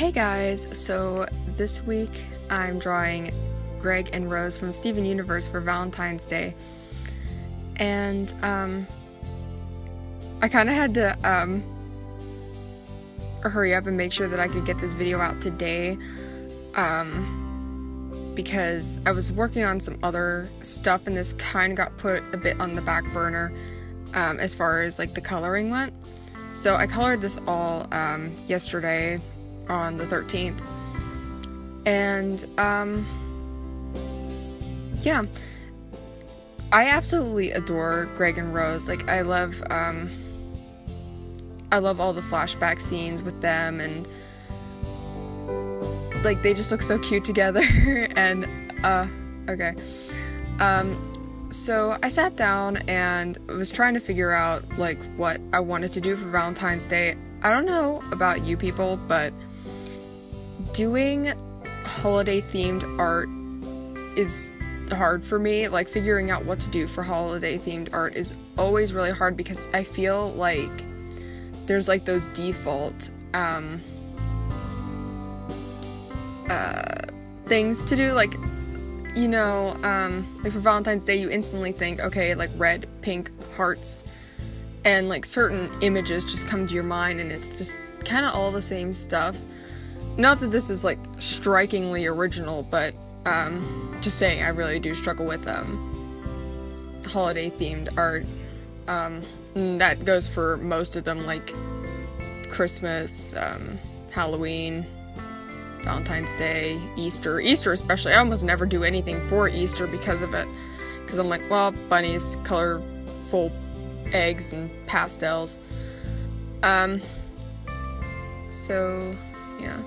Hey guys, so this week I'm drawing Greg and Rose from Steven Universe for Valentine's Day, and I kind of had to hurry up and make sure that I could get this video out today, because I was working on some other stuff and this kind of got put a bit on the back burner as far as like the coloring went. So I colored this all yesterday on the 13th, and yeah, I absolutely adore Greg and Rose. Like, I love all the flashback scenes with them, and like they just look so cute together. And okay, so I sat down and was trying to figure out like what I wanted to do for Valentine's Day. I don't know about you people, but doing holiday themed art is hard for me. Like, figuring out what to do for holiday themed art is always really hard because I feel like there's like those default things to do, like, you know, like for Valentine's Day you instantly think, okay, like red, pink, hearts, and like certain images just come to your mind and it's just kind of all the same stuff. Not that this is like strikingly original, but just saying, I really do struggle with holiday themed art. And that goes for most of them, like Christmas, Halloween, Valentine's Day, Easter especially. I almost never do anything for Easter because of it, because I'm like, well, bunnies, colorful eggs, and pastels. So yeah.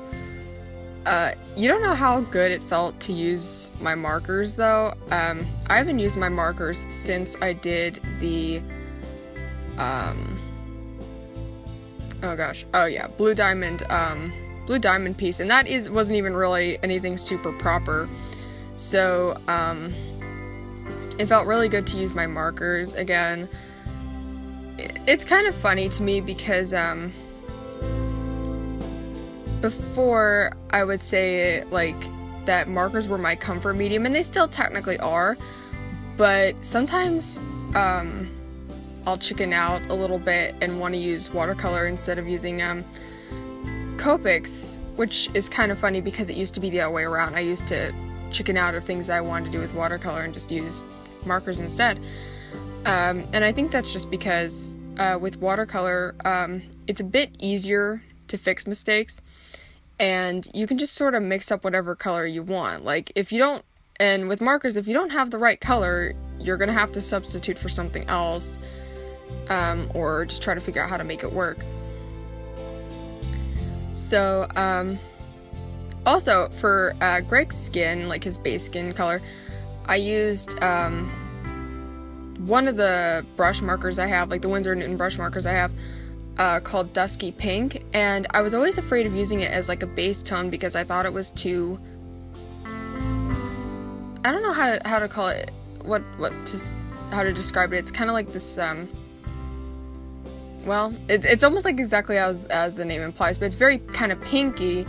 You don't know how good it felt to use my markers though. I haven't used my markers since I did the blue diamond piece, and that wasn't even really anything super proper. So it felt really good to use my markers again. It's kind of funny to me because before, I would say like that markers were my comfort medium, and they still technically are, but sometimes I'll chicken out a little bit and want to use watercolor instead of using Copics, which is kind of funny because it used to be the other way around. I used to chicken out of things I wanted to do with watercolor and just use markers instead. And I think that's just because with watercolor, it's a bit easier to fix mistakes, and you can just sort of mix up whatever color you want. Like, and with markers, if you don't have the right color, you're gonna have to substitute for something else, or just try to figure out how to make it work. So, also for Greg's skin, like his base skin color, I used one of the brush markers I have, like the Winsor & Newton brush markers I have, called Dusky Pink, and I was always afraid of using it as like a base tone because I thought it was too, I don't know how to call it, how to describe it. It's kind of like this, well, it's almost like exactly as the name implies, but it's very kind of pinky,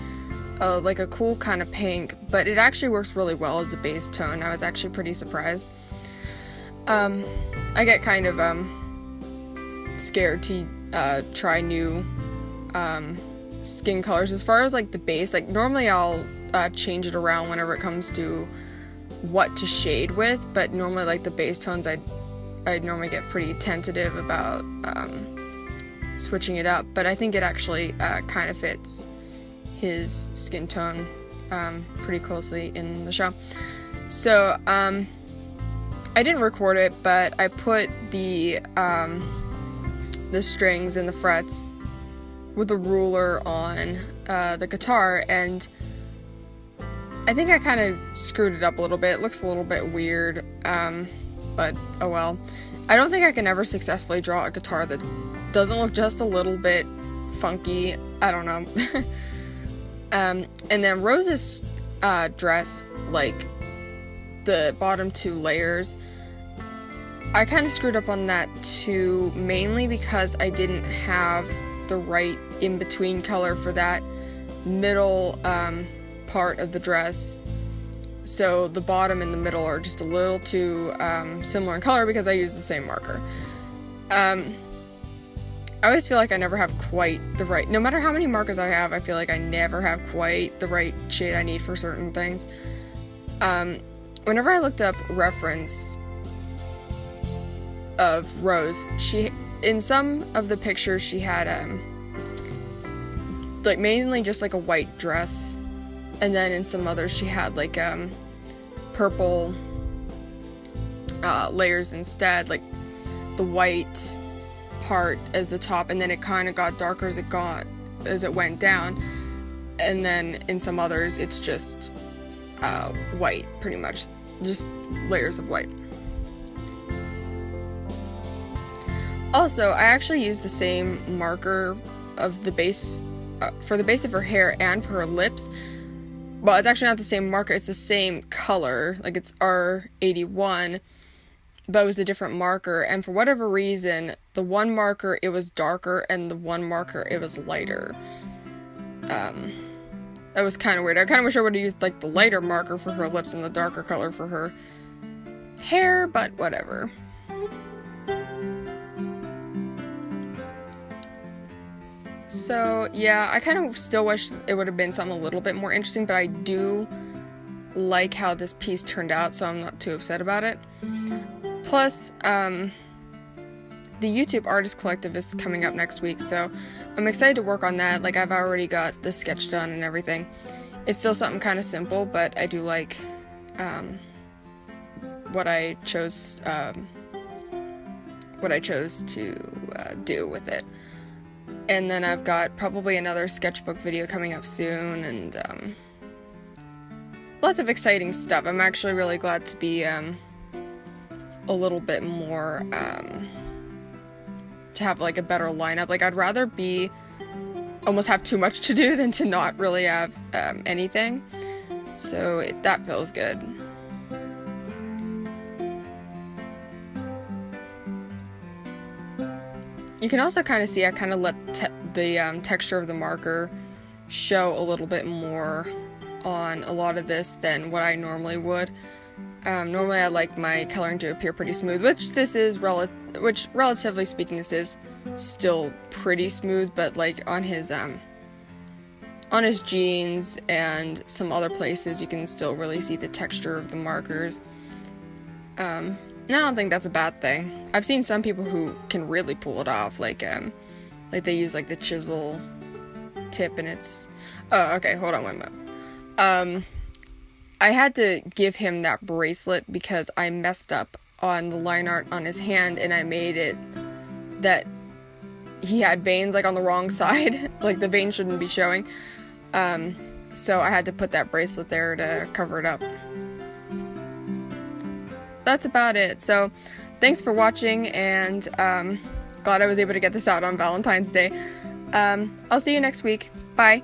like a cool kind of pink, but it actually works really well as a base tone. I was actually pretty surprised. I get kind of scared to try new skin colors as far as like the base. Like, normally I'll change it around whenever it comes to what to shade with, but normally like the base tones I'd normally get pretty tentative about switching it up, but I think it actually kind of fits his skin tone pretty closely in the show. So I didn't record it, but I put the strings and the frets with a ruler on the guitar, and I think I kind of screwed it up a little bit. It looks a little bit weird, but oh well. I don't think I can ever successfully draw a guitar that doesn't look just a little bit funky. I don't know. And then Rose's dress, like the bottom two layers, I kind of screwed up on that too, mainly because I didn't have the right in-between color for that middle part of the dress, so the bottom and the middle are just a little too similar in color because I use the same marker. I always feel like I never have quite the right, no matter how many markers I have, I feel like I never have quite the right shade I need for certain things. Whenever I looked up reference of Rose, in some of the pictures she had like mainly just like a white dress, and then in some others she had like purple layers instead, like the white part as the top, and then it kind of got darker as it went down, and then in some others it's just white, pretty much just layers of white. Also, I actually used the same marker of the base for the base of her hair and for her lips. Well, it's actually not the same marker, it's the same color, like it's R81, but it was a different marker, and for whatever reason, the one marker it was darker, and the one marker it was lighter. That was kind of weird. I kind of wish I would have used like the lighter marker for her lips and the darker color for her hair, but whatever. So, yeah, I kind of still wish it would have been something a little bit more interesting, but I do like how this piece turned out, so I'm not too upset about it. Plus, the YouTube Artist Collective is coming up next week, so I'm excited to work on that. Like, I've already got the sketch done and everything. It's still something kind of simple, but I do like what I chose to do with it. And then I've got probably another sketchbook video coming up soon, and lots of exciting stuff. I'm actually really glad to be a little bit more, to have like a better lineup. Like, I'd rather almost have too much to do than to not really have anything. So that feels good. You can also kind of see I kind of let the texture of the marker show a little bit more on a lot of this than what I normally would. Normally I like my coloring to appear pretty smooth, which relatively speaking this is still pretty smooth, but like on his jeans and some other places you can still really see the texture of the markers. And I don't think that's a bad thing. I've seen some people who can really pull it off, like they use like the chisel tip, and it's, oh, okay, hold on one moment. I had to give him that bracelet because I messed up on the line art on his hand, and I made it that he had veins like on the wrong side, like the veins shouldn't be showing. So I had to put that bracelet there to cover it up. That's about it. So thanks for watching, and glad I was able to get this out on Valentine's Day. I'll see you next week. Bye.